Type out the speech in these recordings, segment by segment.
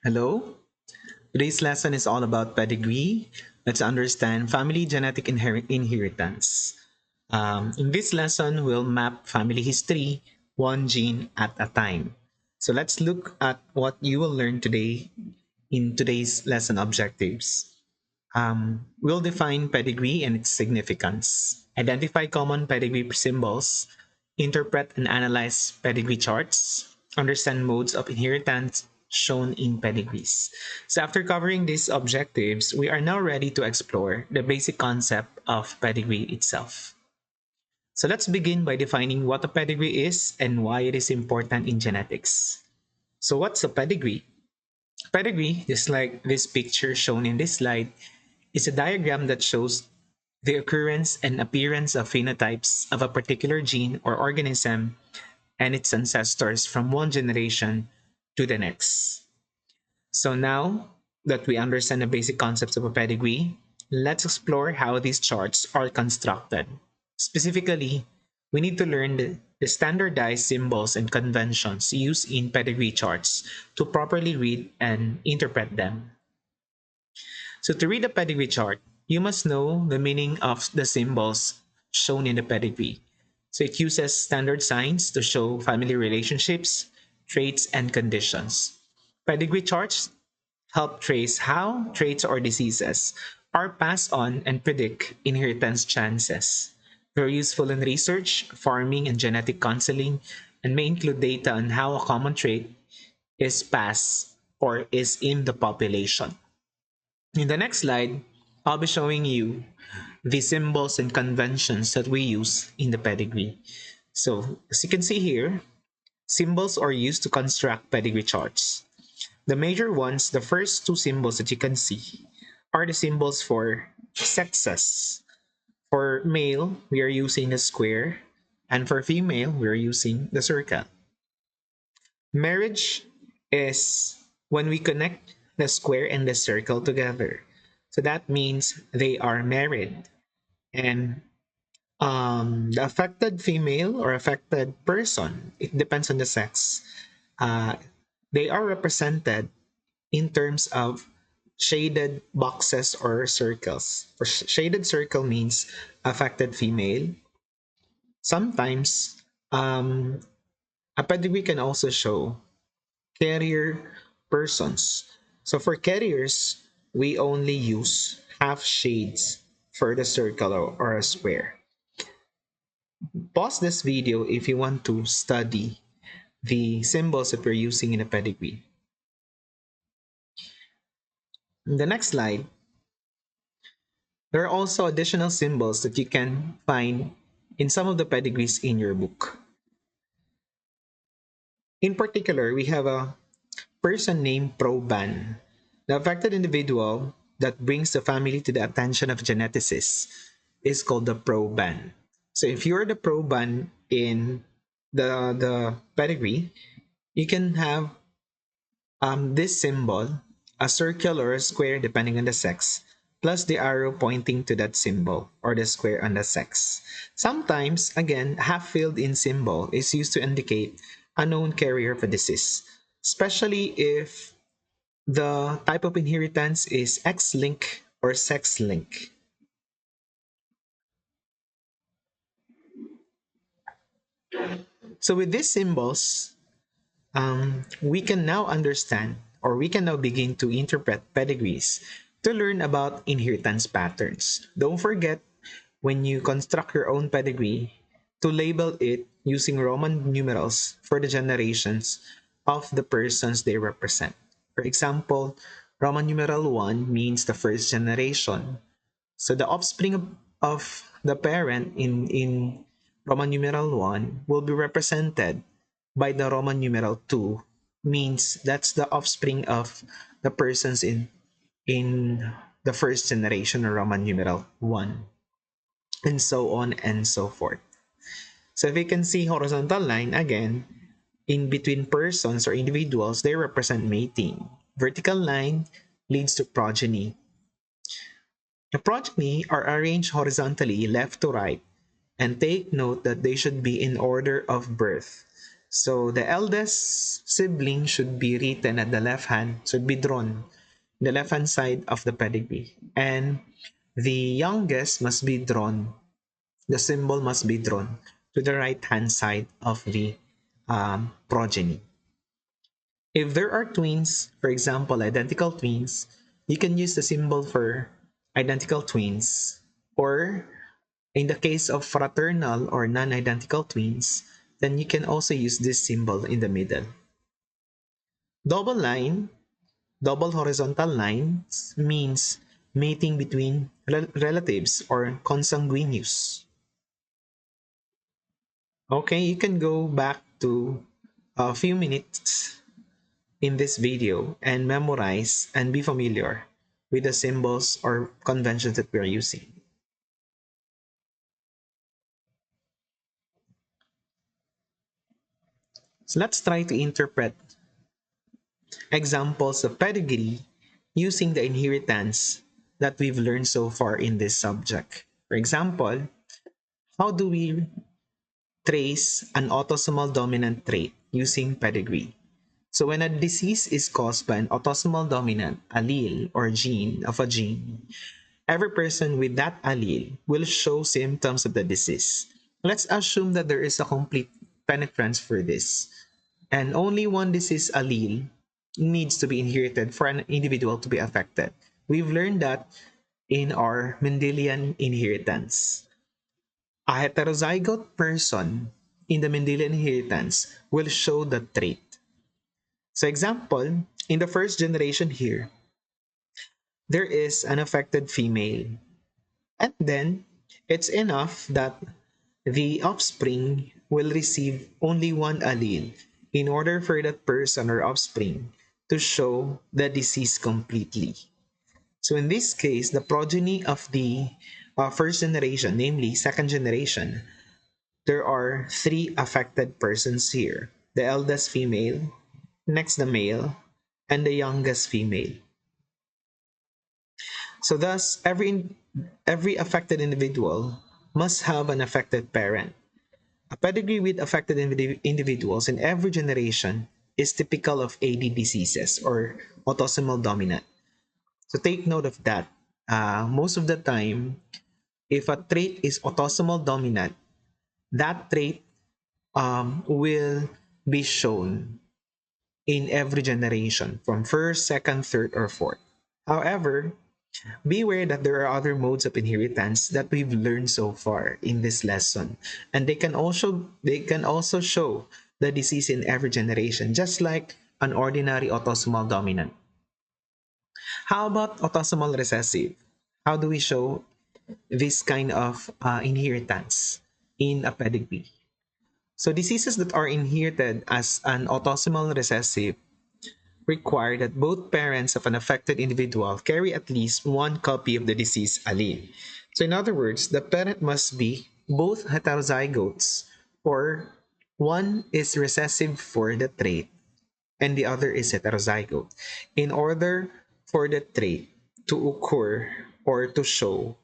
Hello. Today's lesson is all about pedigree. Let's understand family genetic inheritance. In this lesson, we'll map family history one gene at a time. So let's look at what you will learn today in today's lesson objectives. We'll define pedigree and its significance, identify common pedigree symbols, interpret and analyze pedigree charts, understand modes of inheritance shown in pedigrees. So, after covering these objectives, we are now ready to explore the basic concept of pedigree itself. So, let's begin by defining what a pedigree is and why it is important in genetics. So, what's a pedigree? Pedigree, just like this picture shown in this slide, is a diagram that shows the occurrence and appearance of phenotypes of a particular gene or organism and its ancestors from one generation to the next. So now that we understand the basic concepts of a pedigree, let's explore how these charts are constructed. Specifically, we need to learn the standardized symbols and conventions used in pedigree charts to properly read and interpret them. So to read a pedigree chart, you must know the meaning of the symbols shown in the pedigree. So it uses standard signs to show family relationships, traits, and conditions. Pedigree charts help trace how traits or diseases are passed on and predict inheritance chances. They're useful in research, farming, and genetic counseling, and may include data on how a common trait is passed or is in the population. In the next slide, I'll be showing you the symbols and conventions that we use in the pedigree. So, as you can see here, symbols are used to construct pedigree charts. The major ones, the first two symbols that you can see, are the symbols for sexes. For male, we are using the square, and for female, we are using the circle. Marriage is when we connect the square and the circle together. So that means they are married. And the affected female or affected person, it depends on the sex, uh, they are represented in terms of shaded boxes or circles. For shaded circle means affected female. Sometimes a pedigree can also show carrier persons. So for carriers, we only use half shades for the circle or a square. Pause this video if you want to study the symbols that we're using in a pedigree. In the next slide, there are also additional symbols that you can find in some of the pedigrees in your book. In particular, we have a person named Proban, the affected individual that brings the family to the attention of geneticists is called the Proban. So if you're the Proban in the pedigree, you can have this symbol, a circle or a square depending on the sex, plus the arrow pointing to that symbol or the square on the sex. Sometimes, again, half filled in symbol is used to indicate a known carrier of a disease, especially if the type of inheritance is X-link or sex-link. So with these symbols, we can now understand or we can now begin to interpret pedigrees to learn about inheritance patterns. Don't forget when you construct your own pedigree to label it using Roman numerals for the generations of the persons they represent. For example, Roman numeral 1 means the first generation. So the offspring of the parent in Roman numeral 1 will be represented by the Roman numeral 2, means that's the offspring of the persons in the first generation of Roman numeral 1, and so on and so forth. So if you can see horizontal line, again, in between persons or individuals, they represent mating. Vertical line leads to progeny. The progeny are arranged horizontally left to right, and take note that they should be in order of birth. So the eldest sibling should be written at the left hand, should be drawn the left hand side of the pedigree. And the youngest must be drawn, the symbol must be drawn to the right hand side of the progeny. If there are twins, for example, identical twins, you can use the symbol for identical twins. Or in the case of fraternal or non-identical twins, then you can also use this symbol in the middle. Double line, double horizontal lines means mating between relatives or consanguineous. Okay, you can go back to a few minutes in this video and memorize and be familiar with the symbols or conventions that we're using. So let's try to interpret examples of pedigree using the inheritance that we've learned so far in this subject. For example, how do we trace an autosomal dominant trait using pedigree? So when a disease is caused by an autosomal dominant allele or gene of a gene, every person with that allele will show symptoms of the disease. Let's assume that there is a complete penetrance for this, and only one disease allele needs to be inherited for an individual to be affected. We've learned that in our Mendelian inheritance. A heterozygote person in the Mendelian inheritance will show the trait. So example, in the first generation here, there is an affected female. And then it's enough that the offspring will receive only one allele in order for that person or offspring to show the disease completely. So in this case, the progeny of the first generation, namely second generation, there are three affected persons here. The eldest female, next the male, and the youngest female. So thus, every affected individual must have an affected parent. A pedigree with affected individuals in every generation is typical of AD diseases or autosomal dominant. So take note of that. Most of the time, if a trait is autosomal dominant, that trait will be shown in every generation from first, second, third, or fourth. However, be aware that there are other modes of inheritance that we've learned so far in this lesson, and they can also show the disease in every generation, just like an ordinary autosomal dominant. How about autosomal recessive? How do we show this kind of inheritance in a pedigree? So diseases that are inherited as an autosomal recessive require that both parents of an affected individual carry at least one copy of the disease allele. So, in other words, the parent must be both heterozygotes, or one is recessive for the trait and the other is heterozygote, in order for the trait to occur or to show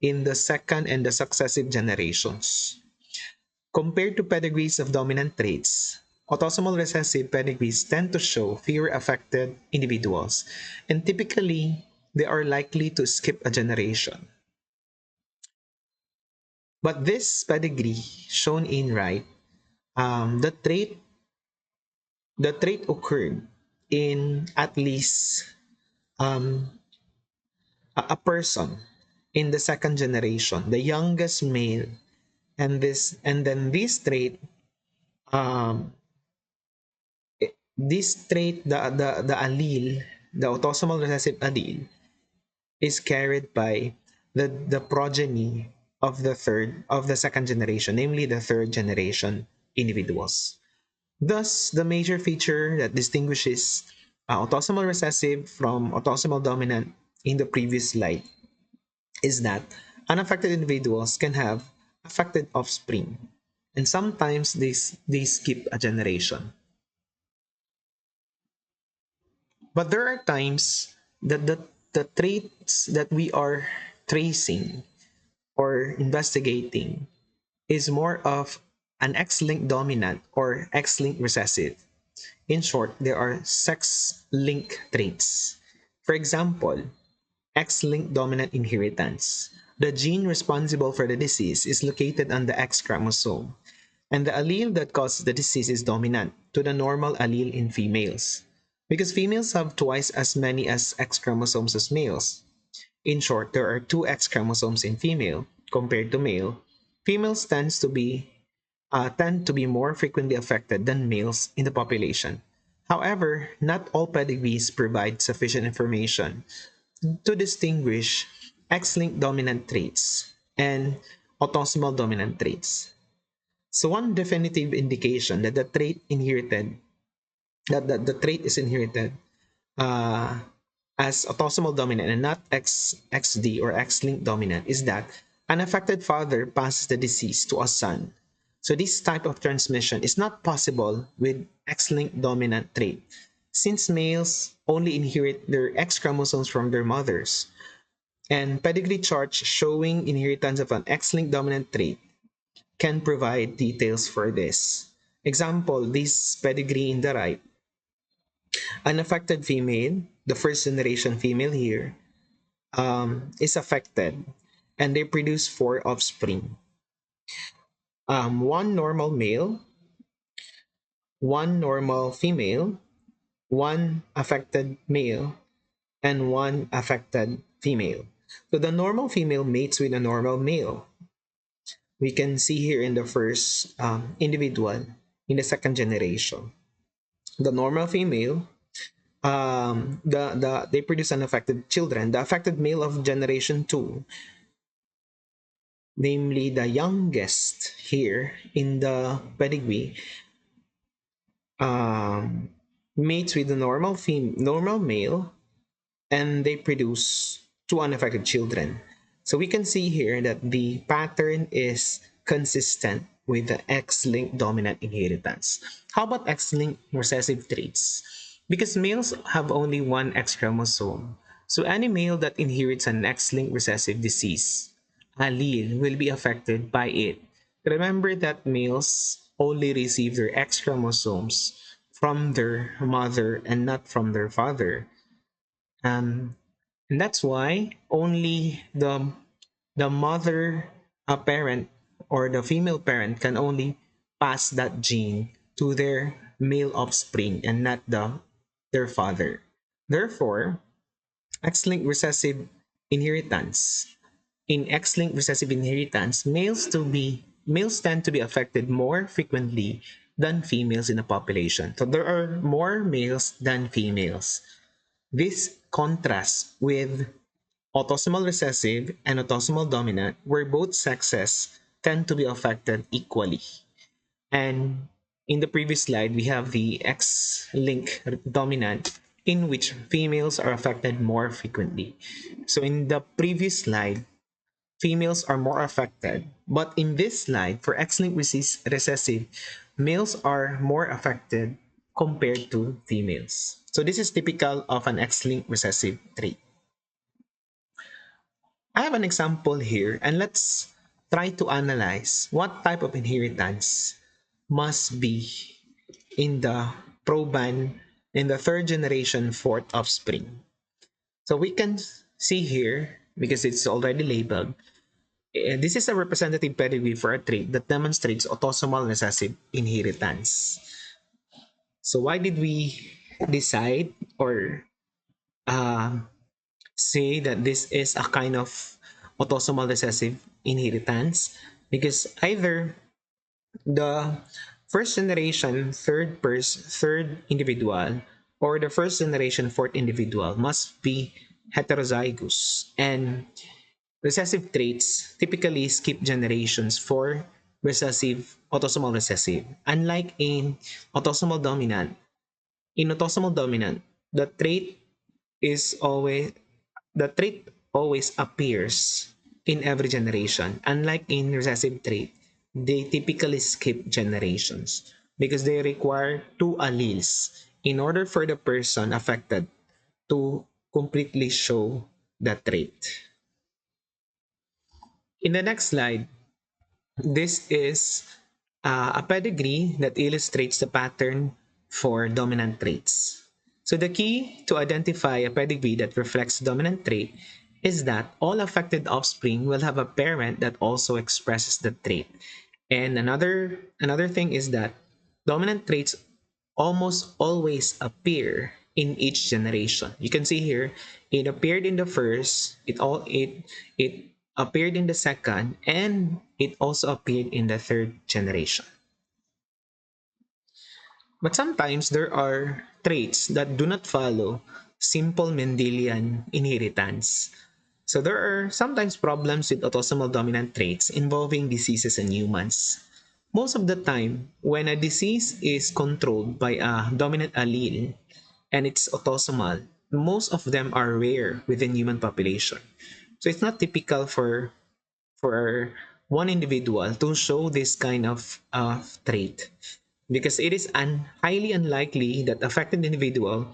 in the second and the successive generations. Compared to pedigrees of dominant traits, autosomal recessive pedigrees tend to show fewer affected individuals, and typically they are likely to skip a generation. But this pedigree shown in right, the trait occurred in at least um, a person in the second generation, the youngest male, and then um, this trait, the allele, the autosomal recessive allele, is carried by the progeny of the second generation, namely the third generation individuals. Thus, the major feature that distinguishes autosomal recessive from autosomal dominant in the previous slide is that unaffected individuals can have affected offspring, and sometimes they skip a generation. But there are times that the traits that we are tracing or investigating is more of an X-linked dominant or X-linked recessive. In short, there are sex-linked traits. For example, X-linked dominant inheritance. The gene responsible for the disease is located on the X chromosome, and the allele that causes the disease is dominant to the normal allele in females. Because females have twice as many as X chromosomes as males. In short, there are two X chromosomes in female compared to male. Females tend to be more frequently affected than males in the population. However, not all pedigrees provide sufficient information to distinguish X-linked dominant traits and autosomal dominant traits. So one definitive indication that the trait is inherited uh, as autosomal dominant and not XD or X-linked dominant is that an affected father passes the disease to a son. So this type of transmission is not possible with X-linked dominant trait since males only inherit their X chromosomes from their mothers. And pedigree charts showing inheritance of an X-linked dominant trait can provide details for this. Example, this pedigree in the right, an affected female, the first generation female here, is affected and they produce four offspring. One normal male, one normal female, one affected male, and one affected female. So the normal female mates with a normal male. We can see here in the first individual in the second generation. The normal female, they produce unaffected children. The affected male of generation two, namely the youngest here in the pedigree, um, mates with the normal male, and they produce two unaffected children. So we can see here that the pattern is consistent with the X-linked dominant inheritance. How about X-linked recessive traits? Because males have only one X chromosome, so any male that inherits an X-linked recessive disease allele will be affected by it. Remember that males only receive their X chromosomes from their mother and not from their father. Um, and that's why only the mother parent or the female parent can only pass that gene to their male offspring and not their father. Therefore, X-linked recessive inheritance. In X-linked recessive inheritance, males tend to be affected more frequently than females in the population. So there are more males than females. This contrasts with autosomal recessive and autosomal dominant, where both sexes tend to be affected equally. And in the previous slide, we have the X-linked dominant, in which females are affected more frequently. So in the previous slide, females are more affected. But in this slide, for X-linked recessive, males are more affected compared to females. So this is typical of an X-linked recessive trait. I have an example here, and let's try to analyze what type of inheritance must be in the proban in the third generation fourth offspring. So we can see here, because it's already labeled, this is a representative pedigree for a trait that demonstrates autosomal recessive inheritance. So why did we decide or uh, say that this is a kind of autosomal recessive inheritance? Because either the first generation third individual or the first generation fourth individual must be heterozygous, and recessive traits typically skip generations for recessive autosomal recessive. Unlike in autosomal dominant, the trait is always the trait always appears in every generation. Unlike in recessive trait, they typically skip generations because they require two alleles in order for the person affected to completely show the trait. In the next slide, this is a pedigree that illustrates the pattern for dominant traits. So the key to identify a pedigree that reflects the dominant trait is that all affected offspring will have a parent that also expresses the trait. And another thing is that dominant traits almost always appear in each generation. You can see here, it appeared in the first, it appeared in the second, and it also appeared in the third generation. But sometimes there are traits that do not follow simple Mendelian inheritance. So there are sometimes problems with autosomal dominant traits involving diseases in humans. Most of the time, when a disease is controlled by a dominant allele and it's autosomal, most of them are rare within human population. So it's not typical for one individual to show this kind of trait because it is highly unlikely that affected individual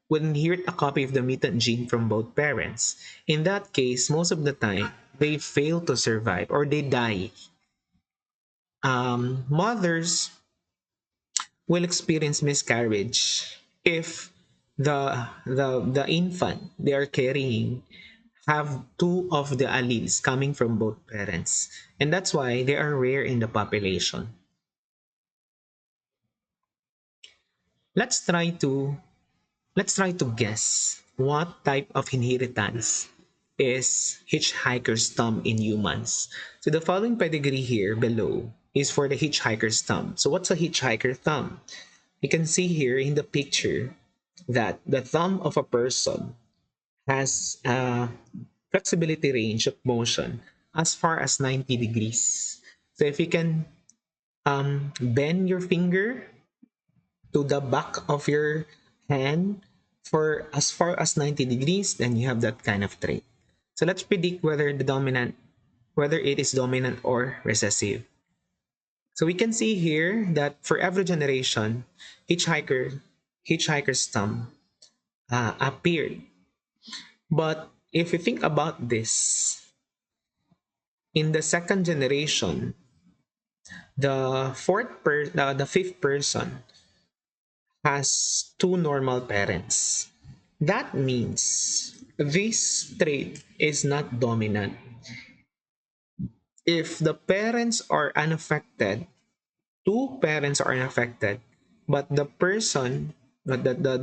would inherit a copy of the mutant gene from both parents. In that case, most of the time, they fail to survive or they die. Mothers will experience miscarriage if the infant they are carrying have two of the alleles coming from both parents, and that's why they are rare in the population. Let's try to Let's try to guess what type of inheritance is hitchhiker's thumb in humans. So the following pedigree here below is for the hitchhiker's thumb. So what's a hitchhiker thumb? You can see here in the picture that the thumb of a person has a flexibility range of motion as far as 90 degrees. So if you can bend your finger to the back of your hand for as far as 90 degrees, then you have that kind of trait. So let's predict whether it is dominant or recessive. So we can see here that for every generation, hitchhiker's thumb appeared. But if you think about this, in the second generation, the fifth person has two normal parents. That means this trait is not dominant. If the parents are unaffected, two parents are unaffected, but the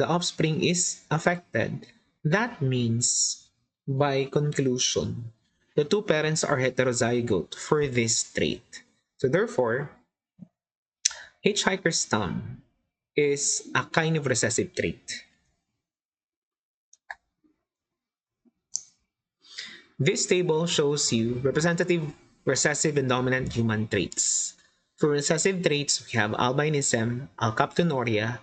offspring is affected, that means, by conclusion, the two parents are heterozygote for this trait. So therefore, hitchhiker's thumb is a kind of recessive trait. This table shows you representative recessive and dominant human traits. For recessive traits, we have albinism, alkaptonuria,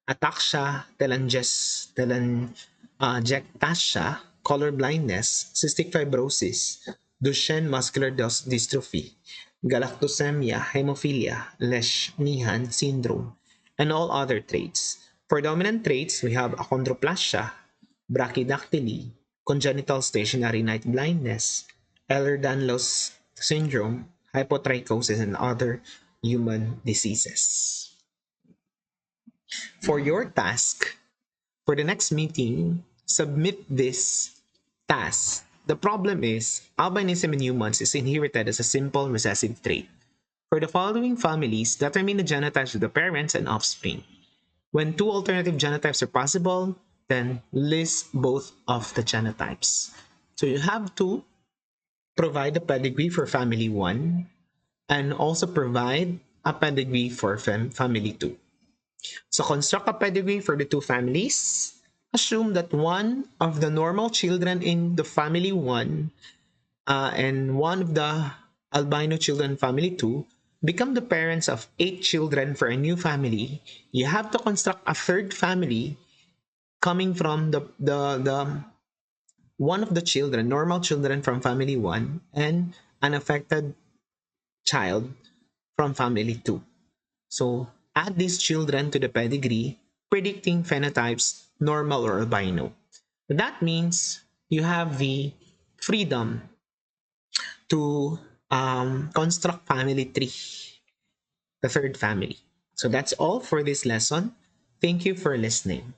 ataxia, telangiectasia, color blindness, cystic fibrosis, Duchenne muscular dystrophy, galactosemia, hemophilia, Lesch-Nyhan syndrome, and all other traits. For dominant traits, we have achondroplasia, brachydactyly, congenital stationary night blindness, Ehlers-Danlos syndrome, hypotrichosis, and other human diseases. For your task, for the next meeting, submit this task. The problem is, albinism in humans is inherited as a simple recessive trait. For the following families, determine the genotypes of the parents and offspring. When two alternative genotypes are possible, then list both of the genotypes. So you have to provide a pedigree for family 1 and also provide a pedigree for family 2. So construct a pedigree for the two families. Assume that one of the normal children in the family 1 and one of the albino children family 2 become the parents of 8 children for a new family. You have to construct a third family coming from the one of the children, normal children from family 1 and an affected child from family 2. So add these children to the pedigree, predicting phenotypes normal or albino. That means you have the freedom to construct family tree. the third family. So that's all for this lesson. Thank you for listening.